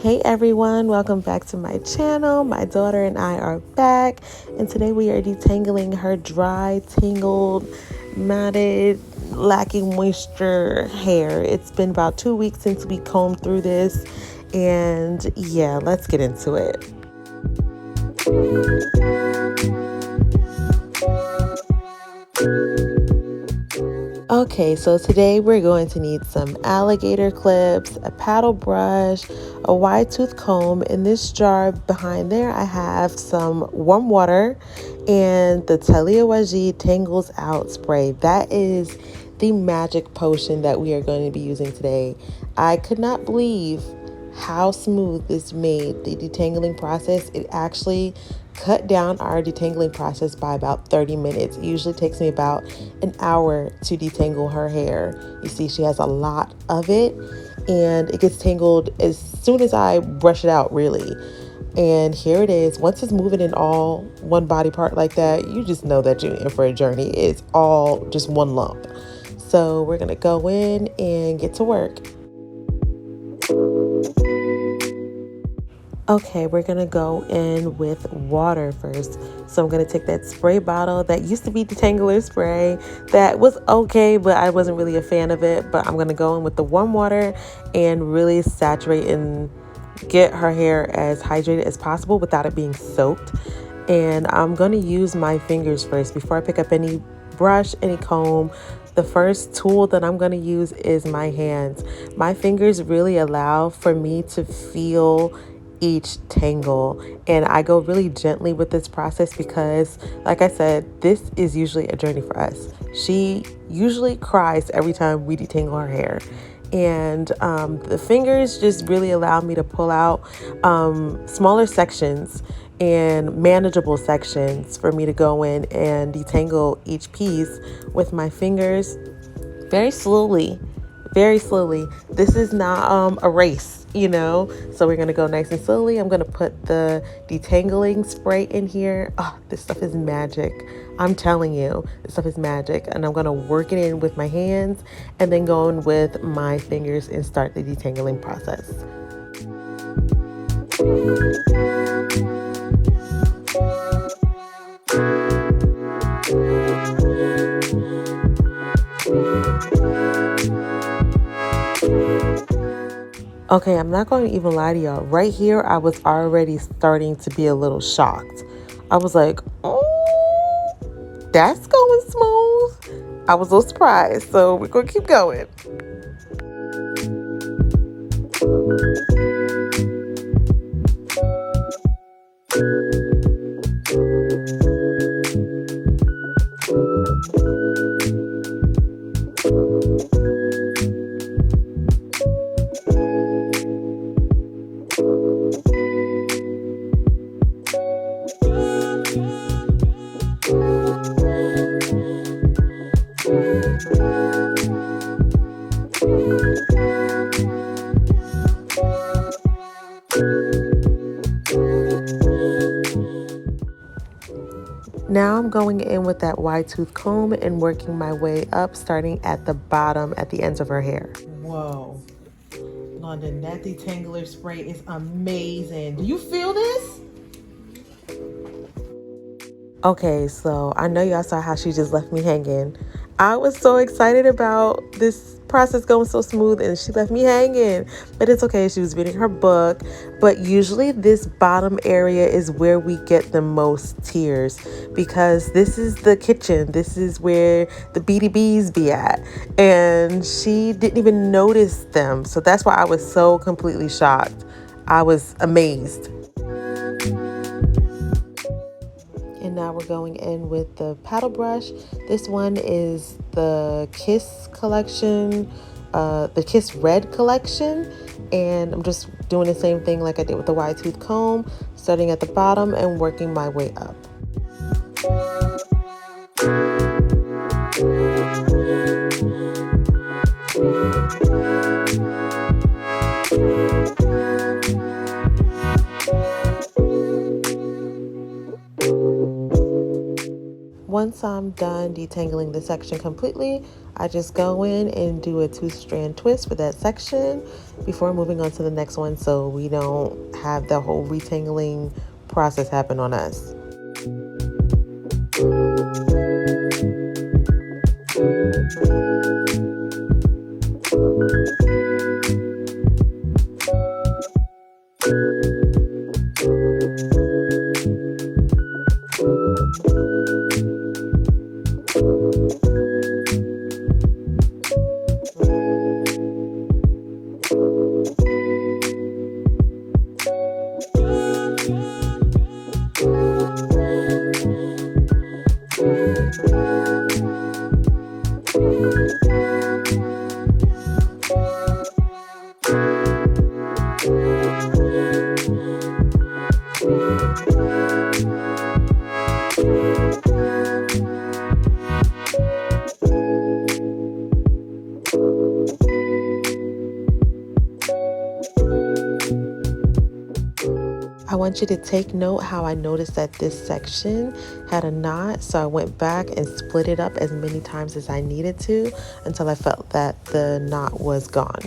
Hey everyone, welcome back to my channel. My daughter and I are back, and today we are detangling her dry, tangled, matted, lacking moisture hair. It's been about 2 weeks since we combed through this, and yeah, let's get into it. Okay, so today we're going to need some alligator clips, a paddle brush, a wide tooth comb. In this jar behind there, I have some warm water and the Taliah Waajid Tangles Out spray. That is the magic potion that we are going to be using today. I could not believe how smooth this made the detangling process. It actually cut down our detangling process by about 30 minutes. It usually takes me about an hour to detangle her hair. You see, she has a lot of it, and it gets tangled as soon as I brush it out, really. And here it is. Once it's moving in all one body part like that, you just know that you're in for a journey. It's all just one lump. So we're gonna go in and get to work. Okay, we're gonna go in with water first. So I'm gonna take that spray bottle that used to be detangler spray that was okay, but I wasn't really a fan of it. But I'm gonna go in with the warm water and really saturate and get her hair as hydrated as possible without it being soaked. And I'm gonna use my fingers first before I pick up any brush, any comb. The first tool that I'm gonna use is my hands. My fingers really allow for me to feel each tangle, and I go really gently with this process because, like I said, this is usually a journey for us. She usually cries every time we detangle her hair, and the fingers just really allow me to pull out smaller sections and manageable sections for me to go in and detangle each piece with my fingers very slowly, very slowly. This is not a race, so we're gonna go nice and slowly. I'm gonna put the detangling spray in here. Oh, this stuff is magic. I'm telling you, this stuff is magic. And I'm gonna work it in with my hands and then go in with my fingers and start the detangling process. Okay, I'm not going to even lie to y'all. Right here, I was already starting to be a little shocked. I was like, oh, that's going smooth. I was a little surprised, so we're going to keep going. Now I'm going in with that wide tooth comb and working my way up, starting at the bottom at the ends of her hair. Whoa. London, that detangler spray is amazing. Do you feel this? Okay, so I know y'all saw how she just left me hanging. I was so excited about this process going so smooth, and she left me hanging. But it's okay, she was reading her book. But usually this bottom area is where we get the most tears because this is the kitchen. This is where the BDBs be at. And she didn't even notice them. So that's why I was so completely shocked. I was amazed. And now we're going in with the paddle brush. This one is the Kiss collection, the Kiss Red collection. And I'm just doing the same thing like I did with the wide tooth comb, starting at the bottom and working my way up. Once I'm done detangling the section completely, I just go in and do a 2-strand twist for that section before moving on to the next one so we don't have the whole retangling process happen on us. I want you to take note how I noticed that this section had a knot, so I went back and split it up as many times as I needed to until I felt that the knot was gone.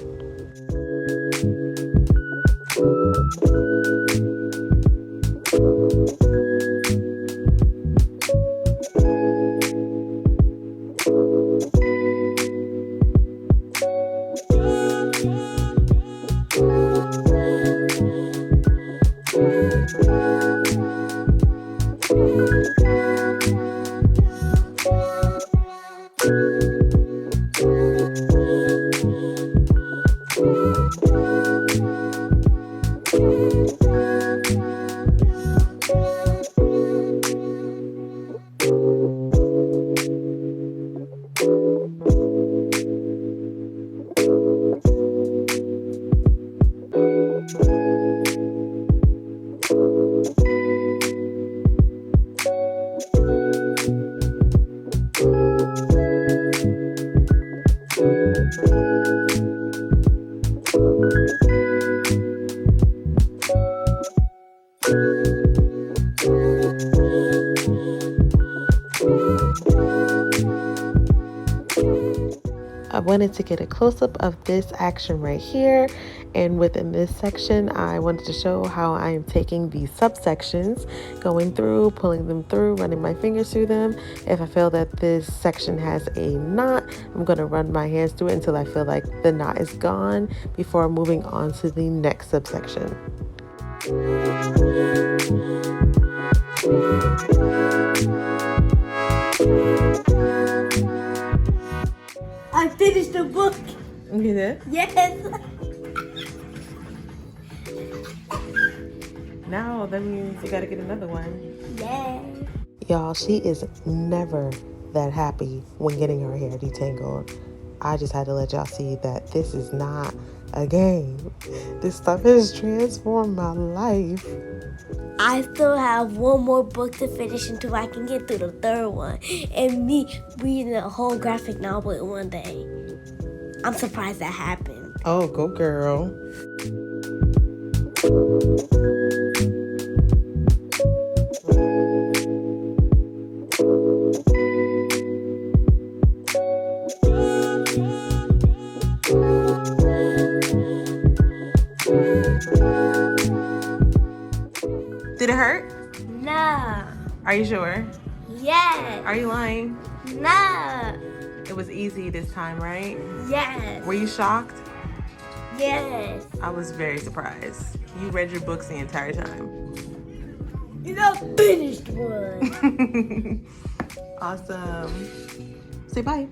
I wanted to get a close-up of this action right here, and within this section I wanted to show how I am taking these subsections, going through, pulling them through, running my fingers through them. If I feel that this section has a knot, I'm going to run my hands through it until I feel like the knot is gone before moving on to the next subsection. I finished the book. You did? Yes. Now that means you gotta get another one. Yeah. Y'all, she is never that happy when getting her hair detangled. I just had to let y'all see that this is not a game. This stuff has transformed my life. I still have one more book to finish until I can get through the third one. And me reading a whole graphic novel in one day. I'm surprised that happened. Oh, go girl. Did it hurt? No. Are you sure? Yes. Are you lying? No. It was easy this time, right? Yes. Were you shocked? Yes. I was very surprised. You read your books the entire time. You know, finished one. Awesome. Say bye.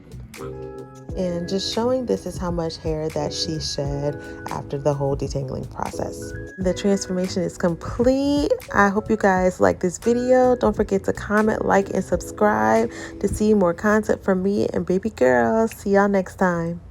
And just showing this is how much hair that she shed after the whole detangling process. The transformation is complete. I hope you guys like this video. Don't forget to comment, like, and subscribe to see more content from me and baby girl. See y'all next time.